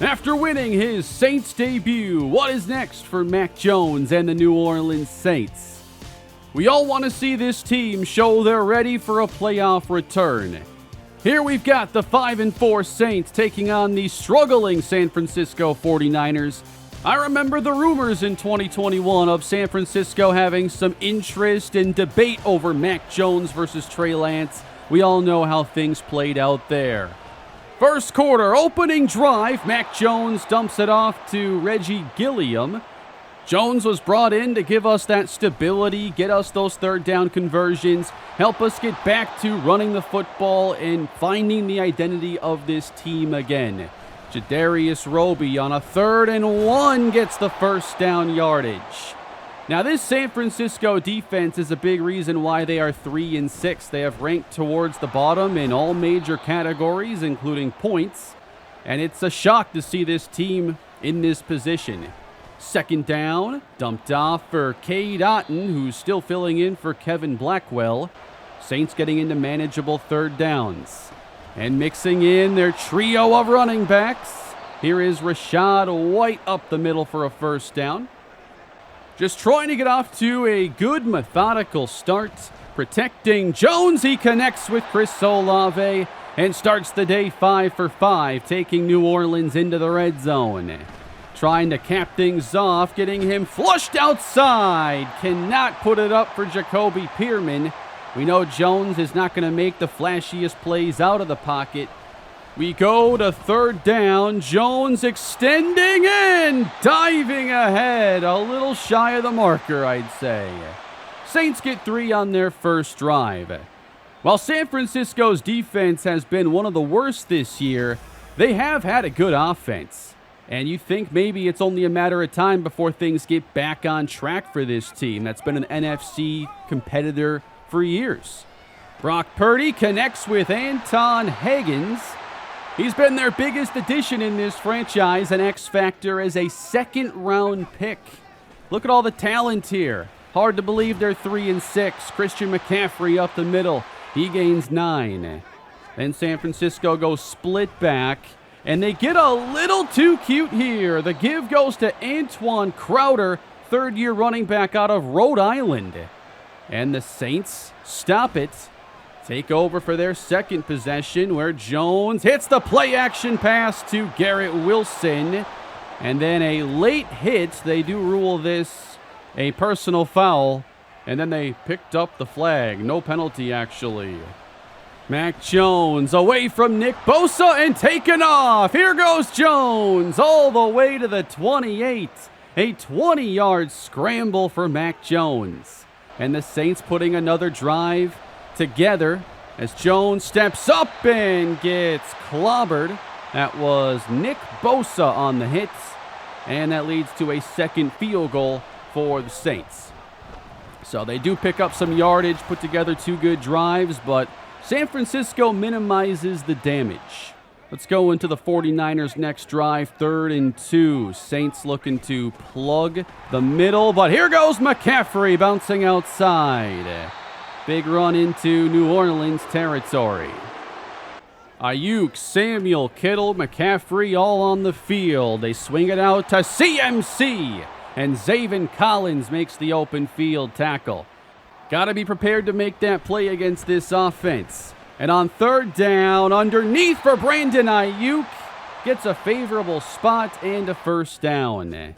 After winning his Saints debut, what is next for Mac Jones and the New Orleans Saints? We all want to see this team show they're ready for a playoff return. Here we've got the 5-4 Saints taking on the struggling San Francisco 49ers. I remember the rumors in 2021 of San Francisco having some interest and debate over Mac Jones versus Trey Lance. We all know how things played out there. First quarter, opening drive, Mac Jones dumps it off to Reggie Gilliam. Jones was brought in to give us that stability, get us those third down conversions, help us get back to running the football and finding the identity of this team again. Jadarius Roby on a 3rd and 1 gets the first down yardage. Now this San Francisco defense is a big reason why they are 3-6. They have ranked towards the bottom in all major categories, including points. And it's a shock to see this team in this position. Second down, dumped off for Cade Otton, who's still filling in for Kevin Blackwell. Saints getting into manageable third downs. And mixing in their trio of running backs. Here is Rachaad White up the middle for a first down. Just trying to get off to a good methodical start. Protecting Jones, he connects with Chris Olave and starts the day 5 for 5, taking New Orleans into the red zone. Trying to cap things off, getting him flushed outside. Cannot put it up for Jacoby Pearman. We know Jones is not going to make the flashiest plays out of the pocket. We go to third down. Jones extending in, diving ahead. A little shy of the marker, I'd say. Saints get 3 on their first drive. While San Francisco's defense has been one of the worst this year, they have had a good offense. And you think maybe it's only a matter of time before things get back on track for this team that's been an NFC competitor for years. Brock Purdy connects with Anton Higgins. He's been their biggest addition in this franchise, an X factor as a second-round pick. Look at all the talent here. Hard to believe they're 3-6. Christian McCaffrey up the middle. He gains 9. Then San Francisco goes split back, and they get a little too cute here. The give goes to Antoine Crowder, third-year running back out of Rhode Island. And the Saints stop it. Take over for their second possession where Jones hits the play-action pass to Garrett Wilson. And then a late hit. They do rule this a personal foul. And then they picked up the flag. No penalty, actually. Mac Jones away from Nick Bosa and taken off. Here goes Jones all the way to the 28. A 20-yard scramble for Mac Jones. And the Saints putting another drive together as Jones steps up and gets clobbered. That was Nick Bosa on the hit, and that leads to a second field goal for the Saints. So they do pick up some yardage, put together 2 good drives, but San Francisco minimizes the damage. Let's go into the 49ers' next drive, 3rd and 2. Saints looking to plug the middle, but here goes McCaffrey bouncing outside. Big run into New Orleans territory. Ayuk, Samuel, Kittle, McCaffrey all on the field. They swing it out to CMC, and Zaven Collins makes the open field tackle. Got to be prepared to make that play against this offense. And on third down, underneath for Brandon Ayuk, gets a favorable spot and a first down.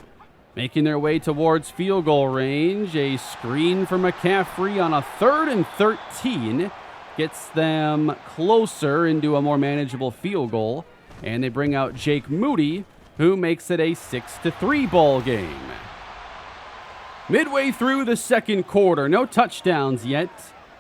Making their way towards field goal range, a screen for McCaffrey on a 3rd and 13 gets them closer into a more manageable field goal. And they bring out Jake Moody, who makes it a 6-3 ball game. Midway through the second quarter, no touchdowns yet.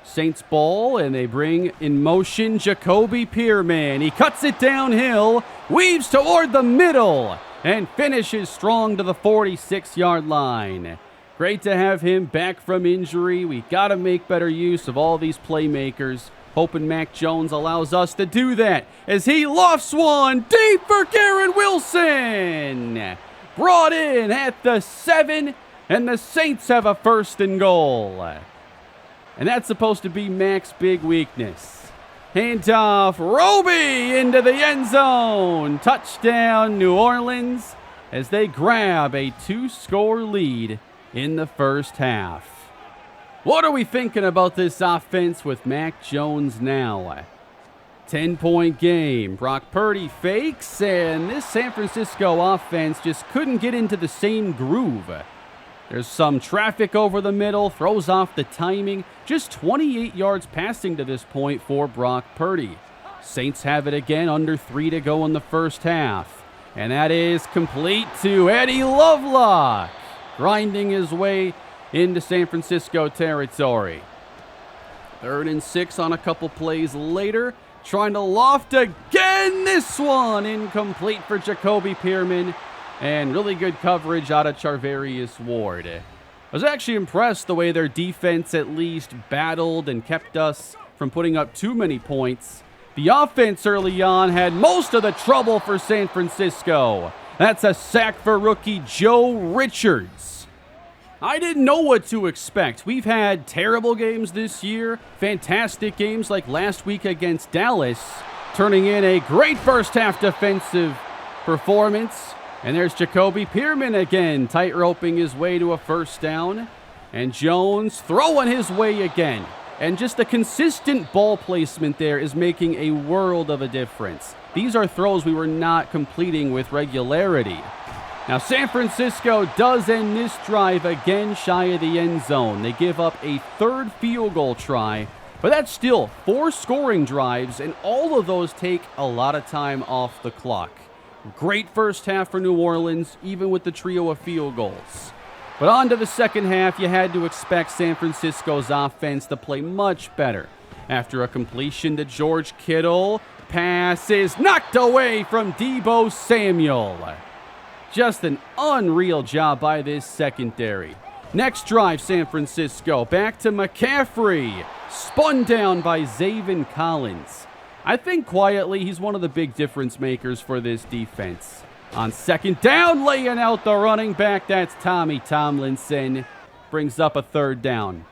Saints ball, and they bring in motion Jacoby Pearman. He cuts it downhill, weaves toward the middle, and finishes strong to the 46-yard line. Great to have him back from injury. We got to make better use of all these playmakers. Hoping Mac Jones allows us to do that as he lofts one deep for Garrett Wilson. Brought in at the 7, and the Saints have a 1st and goal. And that's supposed to be Mac's big weakness. Handoff, Roby into the end zone. Touchdown, New Orleans, as they grab a 2-score lead in the first half. What are we thinking about this offense with Mac Jones now? 10-point game. Brock Purdy fakes, and this San Francisco offense just couldn't get into the same groove. There's some traffic over the middle, throws off the timing. Just 28 yards passing to this point for Brock Purdy. Saints have it again, under 3 to go in the first half. And that is complete to Eddie Lovelock, grinding his way into San Francisco territory. 3rd and 6 on a couple plays later. Trying to loft again. This one incomplete for Jacoby Pearman. And really good coverage out of Charvarius Ward. I was actually impressed the way their defense at least battled and kept us from putting up too many points. The offense early on had most of the trouble for San Francisco. That's a sack for rookie Joe Richards. I didn't know what to expect. We've had terrible games this year, fantastic games like last week against Dallas, turning in a great first half defensive performance. And there's Jacoby Pearman again, tight-roping his way to a first down. And Jones throwing his way again. And just the consistent ball placement there is making a world of a difference. These are throws we were not completing with regularity. Now, San Francisco does end this drive again shy of the end zone. They give up a 3rd field goal try, but that's still 4 scoring drives, and all of those take a lot of time off the clock. Great first half for New Orleans, even with the trio of field goals. But on to the second half, you had to expect San Francisco's offense to play much better. After a completion to George Kittle, pass is knocked away from Deebo Samuel. Just an unreal job by this secondary. Next drive, San Francisco, back to McCaffrey. Spun down by Zaven Collins. I think quietly he's one of the big difference makers for this defense. On second down, laying out the running back, that's Tommy Tomlinson. Brings up a 3rd down.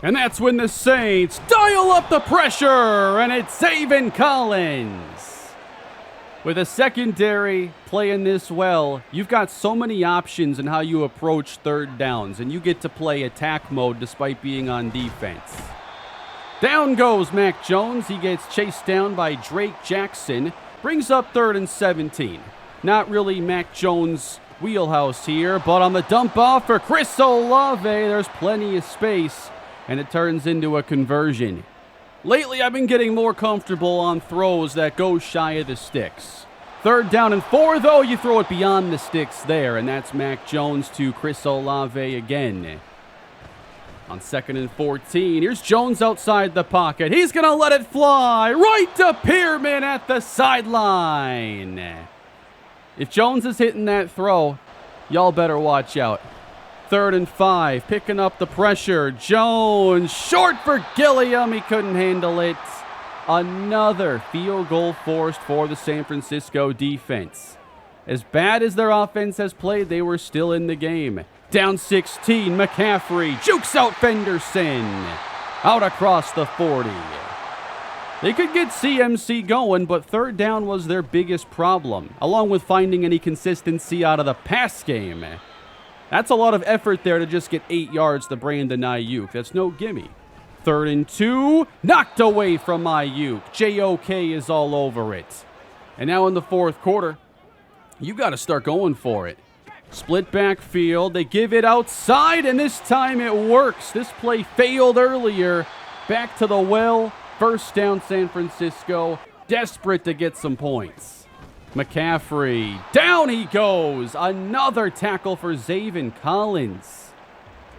And that's when the Saints dial up the pressure, and it's Zaven Collins. With a secondary playing this well, you've got so many options in how you approach 3rd downs, and you get to play attack mode despite being on defense. Down goes Mac Jones. He gets chased down by Drake Jackson. Brings up 3rd and 17. Not really Mac Jones' wheelhouse here, but on the dump off for Chris Olave, there's plenty of space, and it turns into a conversion. Lately, I've been getting more comfortable on throws that go shy of the sticks. 3rd down and 4, though, you throw it beyond the sticks there, and that's Mac Jones to Chris Olave again. On 2nd and 14, here's Jones outside the pocket. He's going to let it fly right to Pearman at the sideline. If Jones is hitting that throw, y'all better watch out. 3rd and 5, picking up the pressure. Jones, short for Gilliam. He couldn't handle it. Another field goal forced for the San Francisco defense. As bad as their offense has played, they were still in the game. Down 16, McCaffrey jukes out Fenderson. Out across the 40. They could get CMC going, but 3rd down was their biggest problem, along with finding any consistency out of the pass game. That's a lot of effort there to just get 8 yards to Brandon Ayuk. That's no gimme. 3rd and 2, knocked away from Ayuk. JOK is all over it. And now in the 4th quarter, you got to start going for it. Split backfield, they give it outside, and this time it works. This play failed earlier. Back to the well. 1st down San Francisco, desperate to get some points. McCaffrey, down he goes. Another tackle for Zaven Collins.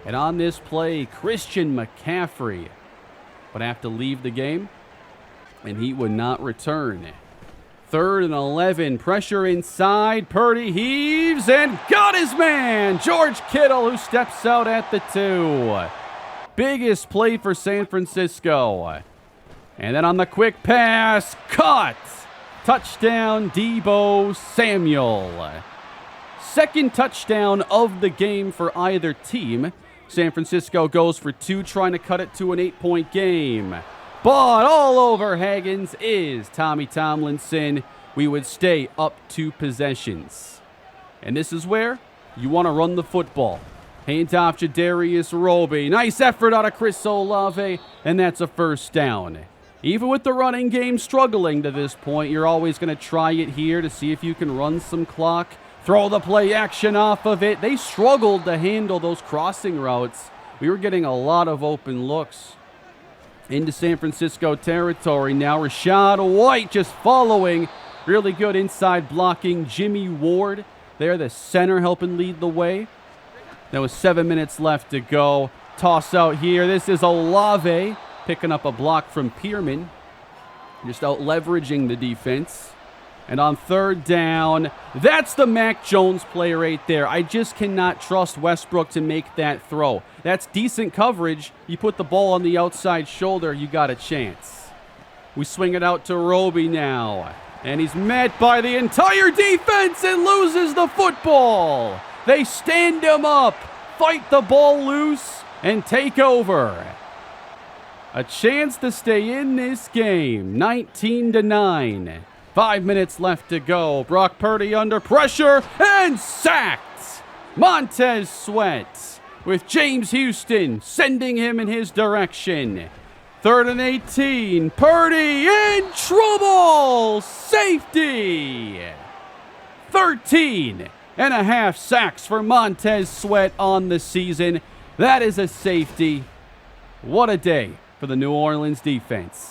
And on this play, Christian McCaffrey would have to leave the game, and he would not return. 3rd and 11, pressure inside. Purdy heaves and got his man, George Kittle, who steps out at the 2. Biggest play for San Francisco. And then on the quick pass, caught. Touchdown, Deebo Samuel. 2nd touchdown of the game for either team. San Francisco goes for 2, trying to cut it to an 8-point game. but all over Haggins is Tommy Tomlinson. We would stay up 2 possessions. And this is where you want to run the football. Hand off Jadarius Roby. Nice effort out of Chris Olave, and that's a first down. Even with the running game struggling to this point, you're always going to try it here to see if you can run some clock. Throw the play action off of it. They struggled to handle those crossing routes. We were getting a lot of open looks. Into San Francisco territory now. Rachaad White just following. Really good inside blocking. Jimmy Ward there, the center, helping lead the way. There was 7 minutes left to go. Toss out here. This is Olave picking up a block from Pierman. Just out leveraging the defense. And on third down, that's the Mac Jones play right there. I just cannot trust Westbrook to make that throw. That's decent coverage. You put the ball on the outside shoulder, you got a chance. We swing it out to Roby now. And he's met by the entire defense and loses the football. They stand him up, fight the ball loose, and take over. A chance to stay in this game, 19-9. 5 minutes left to go. Brock Purdy under pressure and sacked. Montez Sweat with James Houston sending him in his direction. 3rd and 18. Purdy in trouble. Safety. 13.5 sacks for Montez Sweat on the season. That is a safety. What a day for the New Orleans defense.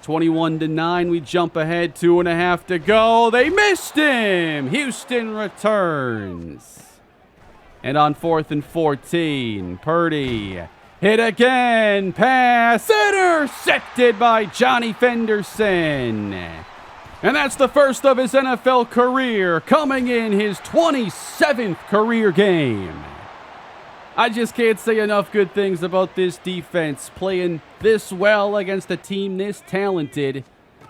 21-9, we jump ahead, 2.5 to go. They missed him. Houston returns. And on 4th and 14, Purdy hit again. Pass intercepted by Johnny Fenderson. And that's the first of his NFL career, coming in his 27th career game. I just can't say enough good things about this defense, playing this well against a team this talented.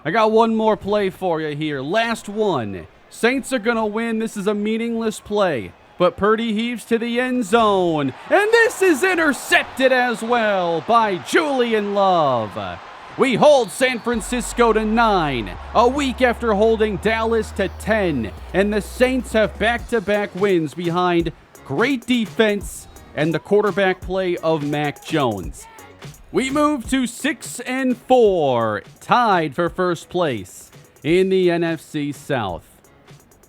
I got one more play for you here. Last one. Saints are going to win. This is a meaningless play. But Purdy heaves to the end zone. And this is intercepted as well by Julian Love. We hold San Francisco to 9, a week after holding Dallas to 10. And the Saints have back-to-back wins behind great defense and the quarterback play of Mac Jones. We move to 6-4, tied for first place in the NFC South.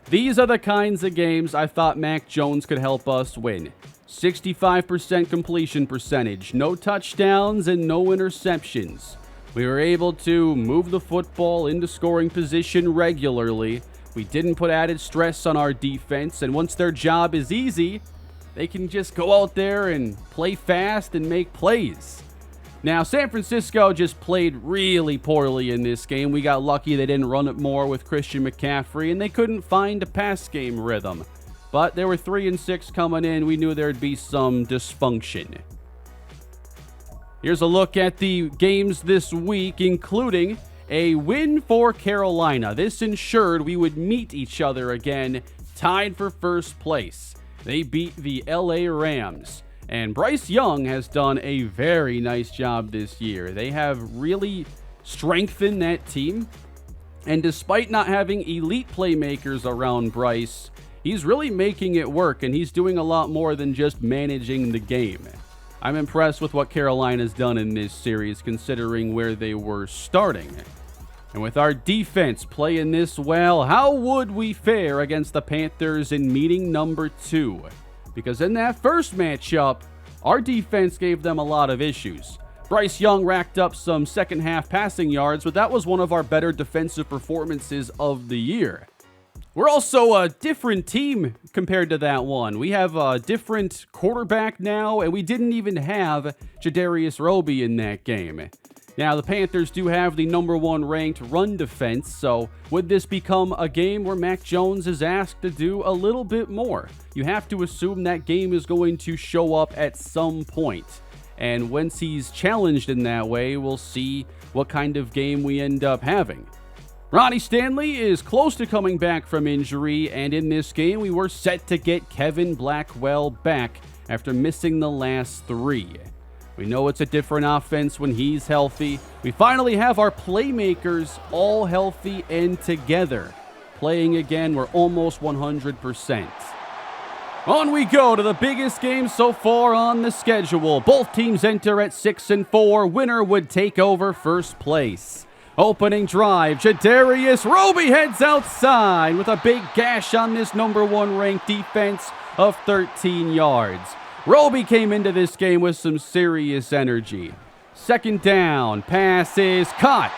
These are the kinds of games I thought Mac Jones could help us win. 65% completion percentage, no touchdowns and no interceptions. We were able to move the football into scoring position regularly. We didn't put added stress on our defense, and once their job is easy, they can just go out there and play fast and make plays. Now, San Francisco just played really poorly in this game. We got lucky they didn't run it more with Christian McCaffrey, and they couldn't find a pass game rhythm. But there were 3-6 coming in. We knew there'd be some dysfunction. Here's a look at the games this week, including a win for Carolina. This ensured we would meet each other again, tied for first place. They beat the LA Rams. And Bryce Young has done a very nice job this year. They have really strengthened that team. And despite not having elite playmakers around Bryce, he's really making it work, and he's doing a lot more than just managing the game. I'm impressed with what Carolina's done in this series, considering where they were starting. And with our defense playing this well, how would we fare against the Panthers in meeting number 2? Because in that first matchup, our defense gave them a lot of issues. Bryce Young racked up some second-half passing yards, but that was one of our better defensive performances of the year. We're also a different team compared to that one. We have a different quarterback now, and we didn't even have Jadarius Roby in that game. Now, the Panthers do have the number 1 ranked run defense, so would this become a game where Mac Jones is asked to do a little bit more? You have to assume that game is going to show up at some point. And once he's challenged in that way, we'll see what kind of game we end up having. Ronnie Stanley is close to coming back from injury, and in this game, we were set to get Kevin Blackwell back after missing the last 3. We know it's a different offense when he's healthy. We finally have our playmakers all healthy and together. Playing again, we're almost 100%. On we go to the biggest game so far on the schedule. Both teams enter at 6-4. Winner would take over first place. Opening drive, Jadarius Roby heads outside with a big gash on this number 1 ranked defense of 13 yards. Roby came into this game with some serious energy. Second down, pass is caught.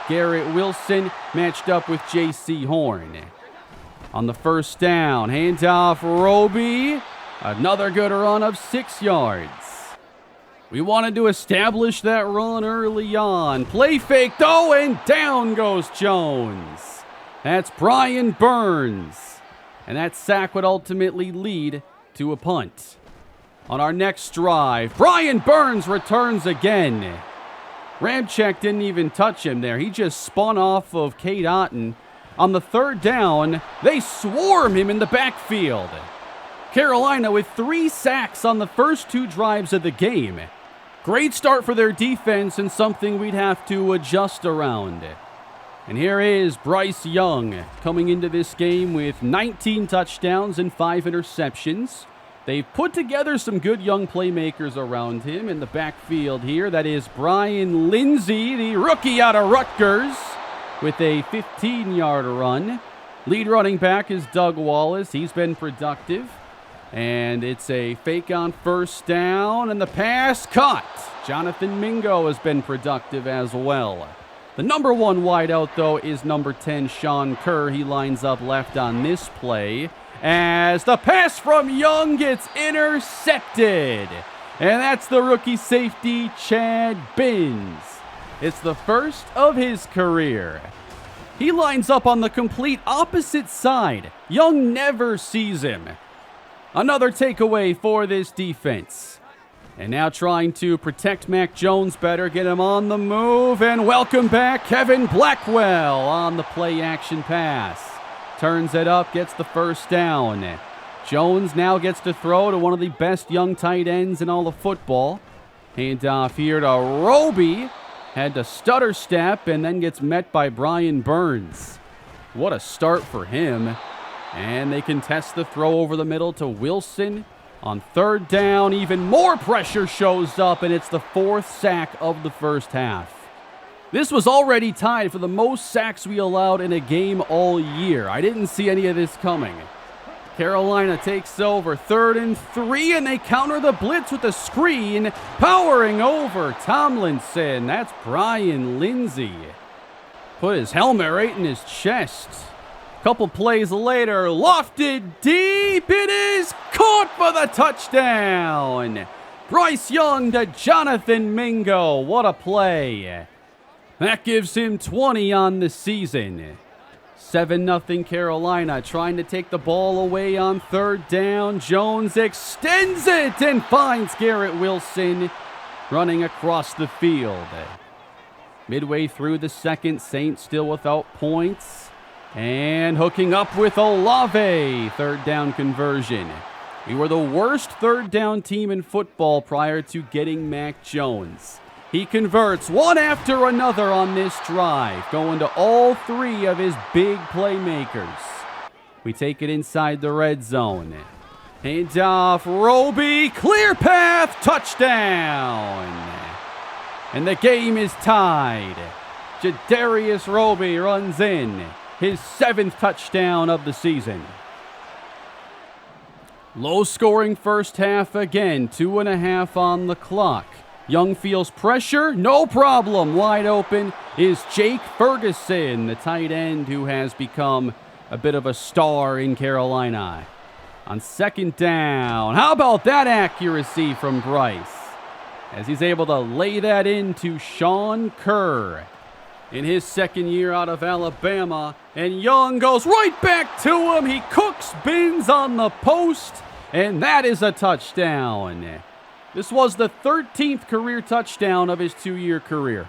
Garrett Wilson matched up with J.C. Horn. On the first down, handoff Roby. Another good run of 6 yards. We wanted to establish that run early on. Play fake though, and down goes Jones. That's Brian Burns. And that sack would ultimately lead to a punt. On our next drive, Brian Burns returns again. Ramczyk didn't even touch him there. He just spun off of Cade Otton. On the third down, they swarm him in the backfield. Carolina with 3 sacks on the first 2 drives of the game. Great start for their defense and something we'd have to adjust around. And here is Bryce Young coming into this game with 19 touchdowns and 5 interceptions. They've put together some good young playmakers around him in the backfield here. That is Brian Lindsay, the rookie out of Rutgers, with a 15-yard run. Lead running back is Doug Wallace. He's been productive. And it's a fake on first down, and the pass caught. Jonathan Mingo has been productive as well. The number 1 wideout, though, is number 10, Sean Kerr. He lines up left on this play as the pass from Young gets intercepted. And that's the rookie safety, Chad Binns. It's the first of his career. He lines up on the complete opposite side. Young never sees him. Another takeaway for this defense. And now trying to protect Mac Jones better, get him on the move, and welcome back Kevin Blackwell on the play action pass. Turns it up, gets the first down. Jones now gets to throw to one of the best young tight ends in all of football. Handoff here to Roby. Had to stutter step and then gets met by Brian Burns. What a start for him. And they contest the throw over the middle to Wilson. On third down, even more pressure shows up, and it's the 4th sack of the first half. This was already tied for the most sacks we allowed in a game all year. I didn't see any of this coming. Carolina takes over 3rd and 3, and they counter the blitz with a screen, powering over Tomlinson. That's Brian Lindsay. Put his helmet right in his chest. Couple plays later, lofted deep, it is caught for the touchdown. Bryce Young to Jonathan Mingo, what a play. That gives him 20 on the season. 7-0 Carolina trying to take the ball away on third down. Jones extends it and finds Garrett Wilson running across the field. Midway through the second, Saints still without points. And hooking up with Olave, third down conversion. We were the worst third down team in football prior to getting Mac Jones. He converts one after another on this drive, going to all 3 of his big playmakers. We take it inside the red zone. Handoff, Roby, clear path, touchdown. And the game is tied. Jadarius Roby runs in. His 7th touchdown of the season. Low-scoring first half again, 2.5 on the clock. Young feels pressure, no problem. Wide open is Jake Ferguson, the tight end who has become a bit of a star in Carolina. On second down, how about that accuracy from Bryce? As he's able to lay that into Sean Kerr. In his second year out of Alabama, and Young goes right back to him. He cooks Binns on the post, and that is a touchdown. This was the 13th career touchdown of his 2-year career.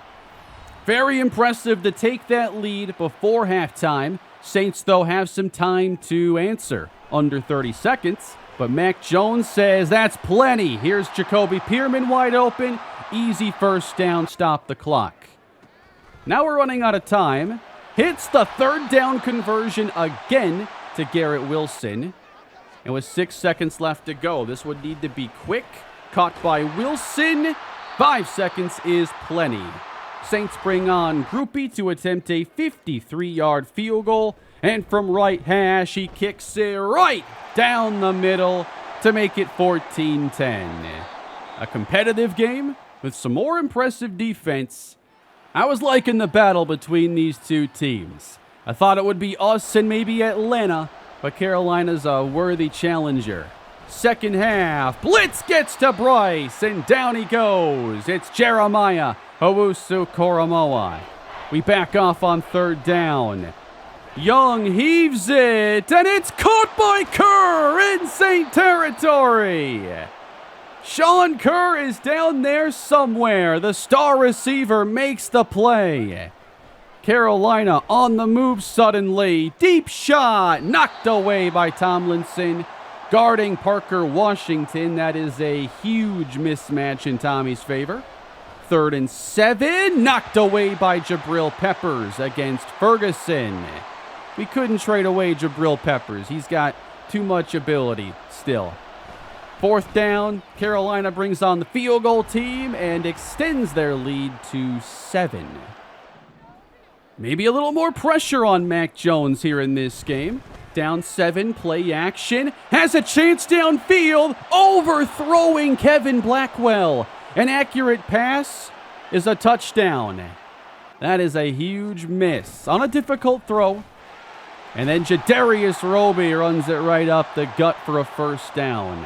Very impressive to take that lead before halftime. Saints, though, have some time to answer. Under 30 seconds. But Mac Jones says that's plenty. Here's Jacoby Pearman wide open. Easy first down, stop the clock. Now we're running out of time. Hits the third down conversion again to Garrett Wilson. And with 6 seconds left to go, this would need to be quick. Caught by Wilson. 5 seconds is plenty. Saints bring on Groupie to attempt a 53-yard field goal. And from right hash, he kicks it right down the middle to make it 14-10. A competitive game with some more impressive defense. I was liking the battle between these two teams. I thought it would be us and maybe Atlanta, but Carolina's a worthy challenger. Second half, blitz gets to Bryce, and down he goes. It's Jeremiah Owusu-Koramoah. We back off on third down. Young heaves it, and it's caught by Kerr in Saint territory. Sean Kerr is down there somewhere. The star receiver makes the play. Carolina on the move suddenly. Deep shot, knocked away by Tomlinson. Guarding Parker Washington. That is a huge mismatch in Tommy's favor. 3rd and 7, knocked away by Jabril Peppers against Ferguson. We couldn't trade away Jabril Peppers. He's got too much ability still. 4th down, Carolina brings on the field goal team and extends their lead to 7. Maybe a little more pressure on Mac Jones here in this game. Down 7, play action, has a chance downfield, overthrowing Kevin Blackwell. An accurate pass is a touchdown. That is a huge miss on a difficult throw. And then Jadarius Roby runs it right up the gut for a first down.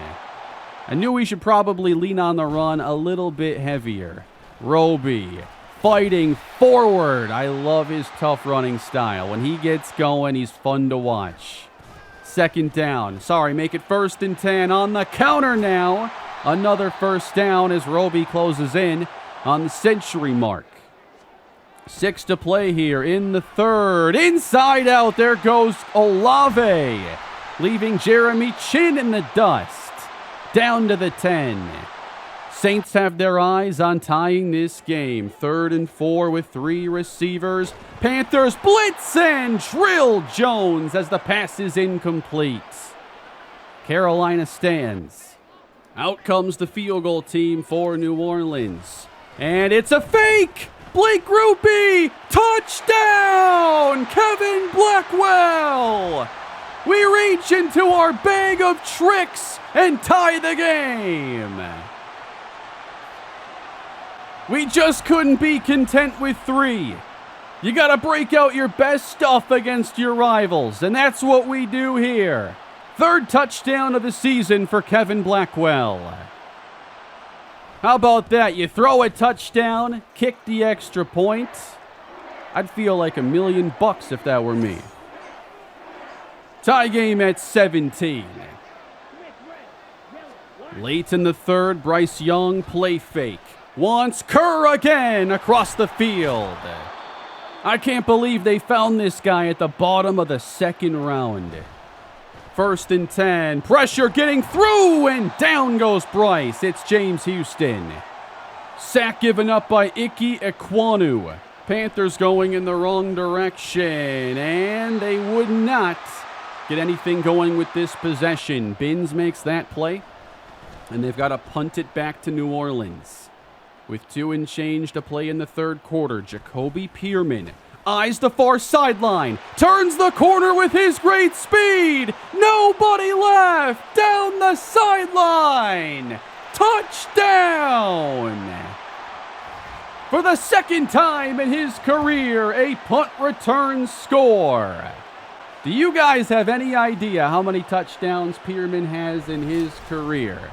I knew we should probably lean on the run a little bit heavier. Roby fighting forward. I love his tough running style. When he gets going, he's fun to watch. 2nd down. Make it 1st and 10 on the counter now. Another first down as Roby closes in on the century mark. 6 to play here in the 3rd. Inside out, there goes Olave, leaving Jeremy Chin in the dust. Down to the 10. Saints have their eyes on tying this game. 3rd and 4 with 3 receivers. Panthers blitz and drill Jones as the pass is incomplete. Carolina stands. Out comes the field goal team for New Orleans. And it's a fake! Blake Groupie! Touchdown! Kevin Blackwell! We reach into our bag of tricks and tie the game. We just couldn't be content with 3. You got to break out your best stuff against your rivals, and that's what we do here. 3rd touchdown of the season for Kevin Blackwell. How about that? You throw a touchdown, kick the extra point. I'd feel like $1 million if that were me. Tie game at 17. Late in the 3rd, Bryce Young play fake. Wants Kerr again across the field. I can't believe they found this guy at the bottom of the 2nd round. 1st and 10. Pressure getting through, and down goes Bryce. It's James Houston. Sack given up by Ike Ekwonu. Panthers going in the wrong direction, and they would not get anything going with this possession. Binns makes that play, and they've got to punt it back to New Orleans. With 2 and change to play in the 3rd quarter, Jacoby Pearman eyes the far sideline, turns the corner with his great speed. Nobody left. Down the sideline. Touchdown. For the 2nd time in his career, a punt return score. Do you guys have any idea how many touchdowns Pearman has in his career?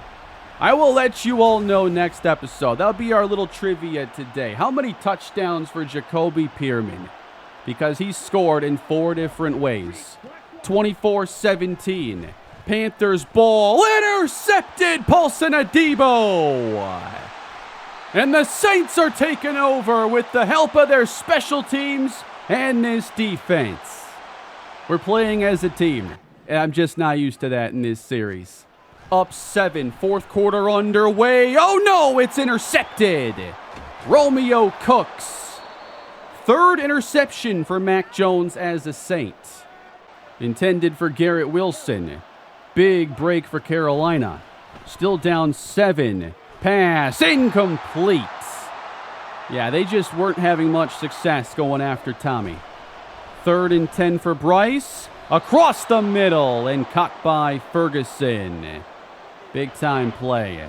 I will let you all know next episode. That'll be our little trivia today. How many touchdowns for Jacoby Pearman? Because he scored in 4 different ways. 24-17. Panthers ball intercepted. Paulson Adebo. And the Saints are taken over with the help of their special teams and this defense. We're playing as a team, and I'm just not used to that in this series. up 7. Fourth quarter underway. Oh no, it's intercepted. Romeo Cooks. Third interception for Mac Jones as a Saint. Intended for Garrett Wilson. Big break for Carolina. Still down 7. Pass incomplete. Yeah, they just weren't having much success going after Tommy. 3rd and 10 for Bryce. Across the middle and caught by Ferguson. Big time play.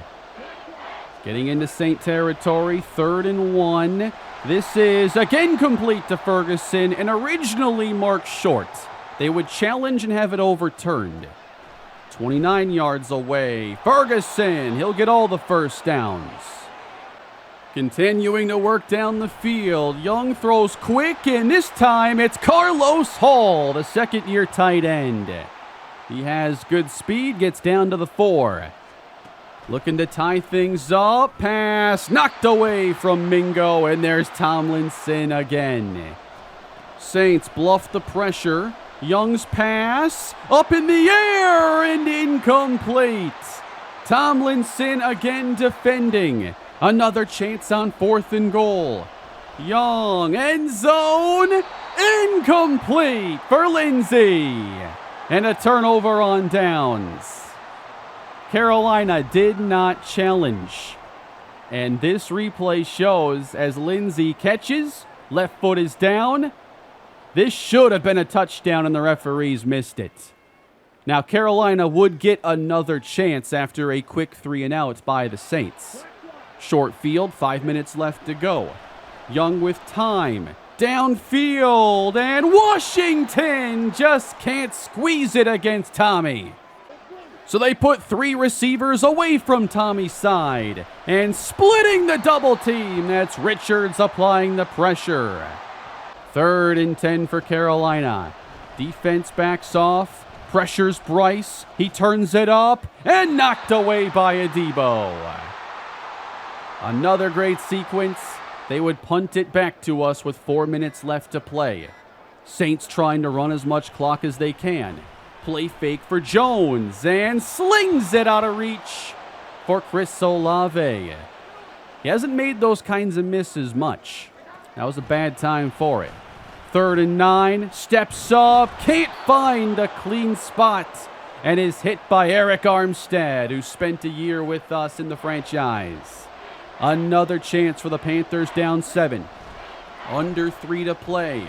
Getting into Saint territory. 3rd and 1. This is again complete to Ferguson and originally marked short. They would challenge and have it overturned. 29 yards away. Ferguson, he'll get all the first downs. Continuing to work down the field. Young throws quick, and this time it's Carlos Hall, the second-year tight end. He has good speed, gets down to the 4. Looking to tie things up. Pass knocked away from Mingo, and there's Tomlinson again. Saints bluff the pressure. Young's pass up in the air and incomplete. Tomlinson again defending. Another chance on 4th and goal. Young, end zone, incomplete for Lindsay. And a turnover on downs. Carolina did not challenge. And this replay shows as Lindsay catches, left foot is down. This should have been a touchdown and the referees missed it. Now Carolina would get another chance after a quick 3 and out by the Saints. Short field, 5 minutes left to go. Young with time. Downfield, and Washington just can't squeeze it against Tommy. So they put 3 receivers away from Tommy's side. And splitting the double team, that's Richards applying the pressure. 3rd and 10 for Carolina. Defense backs off, pressures Bryce. He turns it up, and knocked away by Adebo. Another great sequence. They would punt it back to us with 4 minutes left to play. Saints trying to run as much clock as they can. Play fake for Jones and slings it out of reach for Chris Olave. He hasn't made those kinds of misses much. That was a bad time for it. 3rd and 9, steps up, can't find a clean spot, and is hit by Eric Armstead, who spent a year with us in the franchise. Another chance for the Panthers, down 7. Under 3 to play.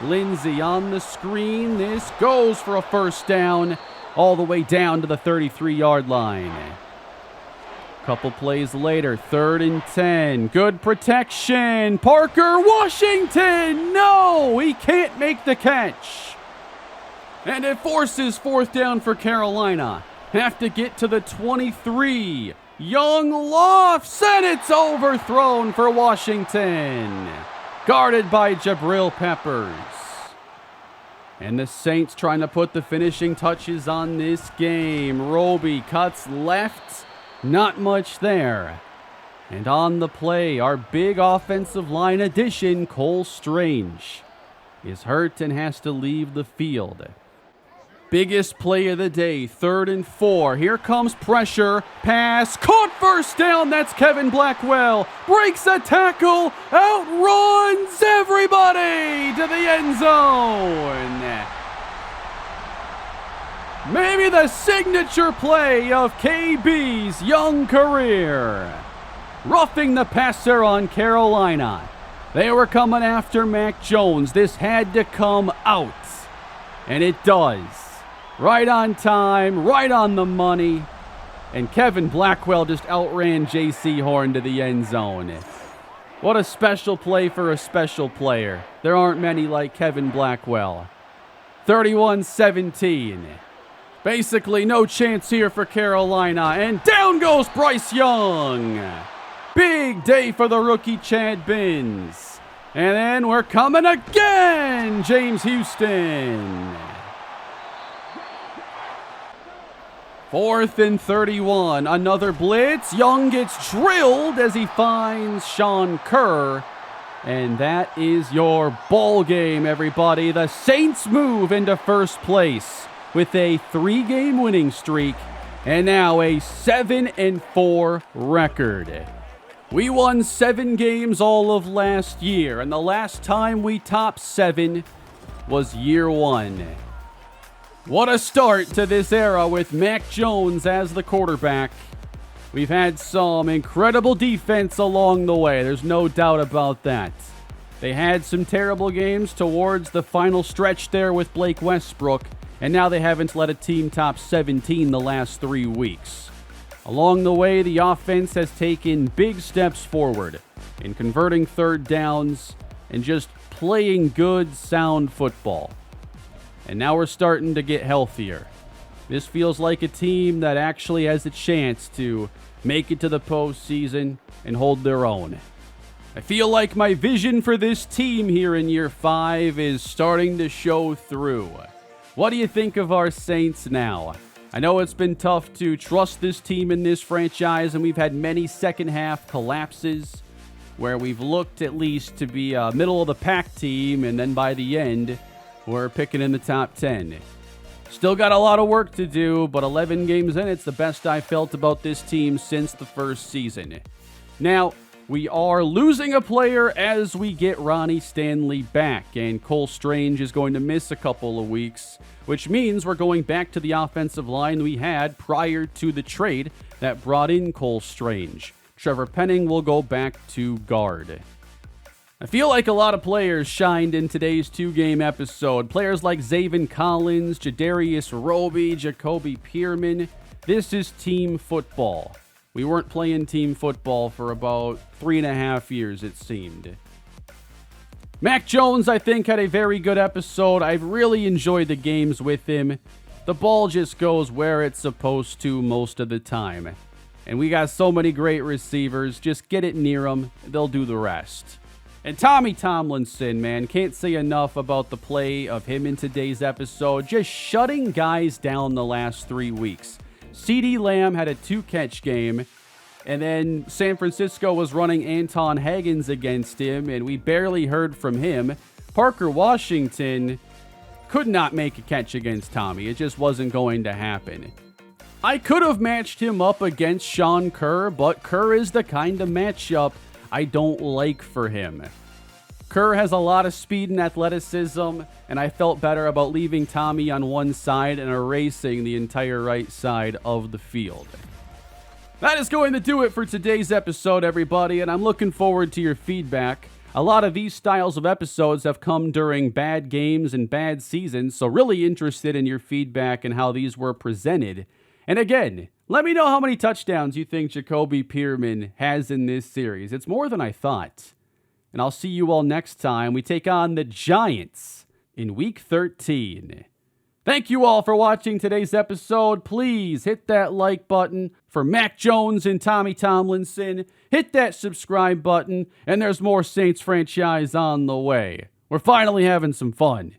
Lindsay on the screen. This goes for a first down all the way down to the 33-yard line. Couple plays later, 3rd and 10. Good protection. Parker Washington. No, he can't make the catch. And it forces 4th down for Carolina. Have to get to the 23. Young lofts, and it's overthrown for Washington. Guarded by Jabril Peppers. And the Saints trying to put the finishing touches on this game. Roby cuts left. Not much there. And on the play, our big offensive line addition, Cole Strange, is hurt and has to leave the field. Biggest play of the day, 3rd and 4. Here comes pressure. Pass, caught, first down. That's Kevin Blackwell. Breaks a tackle, outruns everybody to the end zone. Maybe the signature play of KB's young career. Roughing the passer on Carolina. They were coming after Mac Jones. This had to come out. And it does. Right on time, right on the money. And Kevin Blackwell just outran J.C. Horn to the end zone. What a special play for a special player. There aren't many like Kevin Blackwell. 31-17. Basically no chance here for Carolina. And down goes Bryce Young. Big day for the rookie Chad Binns. And then we're coming again, James Houston. 4th and 31. Another blitz. Young gets drilled as he finds Sean Kerr. And that is your ball game, everybody. The Saints move into first place with a 3-game winning streak and now a 7-4 record. We won 7 games all of last year, and the last time we topped 7 was year 1. What a start to this era with Mac Jones as the quarterback. We've had some incredible defense along the way, there's no doubt about that. They had some terrible games towards the final stretch there with Blake Westbrook, and now they haven't let a team top 17 the last 3 weeks. Along the way, the offense has taken big steps forward in converting third downs and just playing good, sound football. And now we're starting to get healthier. This feels like a team that actually has a chance to make it to the postseason and hold their own. I feel like my vision for this team here in year 5 is starting to show through. What do you think of our Saints now? I know it's been tough to trust this team in this franchise, and we've had many second half collapses where we've looked at least to be a middle of the pack team, and then by the end, we're picking in the top 10. Still got a lot of work to do, but 11 games in, it's the best I felt about this team since the first season. Now, we are losing a player as we get Ronnie Stanley back, and Cole Strange is going to miss a couple of weeks, which means we're going back to the offensive line we had prior to the trade that brought in Cole Strange. Trevor Penning will go back to guard. I feel like a lot of players shined in today's 2-game episode. Players like Zaven Collins, Jadarius Roby, Jacoby Pierman. This is team football. We weren't playing team football for about 3.5 years, it seemed. Mac Jones, I think, had a very good episode. I've really enjoyed the games with him. The ball just goes where it's supposed to most of the time. And we got so many great receivers. Just get it near them. They'll do the rest. And Tommy Tomlinson, man, can't say enough about the play of him in today's episode. Just shutting guys down the last 3 weeks. CeeDee Lamb had a 2-catch game, and then San Francisco was running Anton Higgins against him, and we barely heard from him. Parker Washington could not make a catch against Tommy. It just wasn't going to happen. I could have matched him up against Sean Kerr, but Kerr is the kind of matchup I don't like for him. Kerr has a lot of speed and athleticism, and I felt better about leaving Tommy on one side and erasing the entire right side of the field. That is going to do it for today's episode, everybody, and I'm looking forward to your feedback. A lot of these styles of episodes have come during bad games and bad seasons, so really interested in your feedback and how these were presented. And again, let me know how many touchdowns you think Jacoby Pierman has in this series. It's more than I thought. And I'll see you all next time. We take on the Giants in Week 13. Thank you all for watching today's episode. Please hit that like button for Mac Jones and Tommy Tomlinson. Hit that subscribe button, and there's more Saints franchise on the way. We're finally having some fun.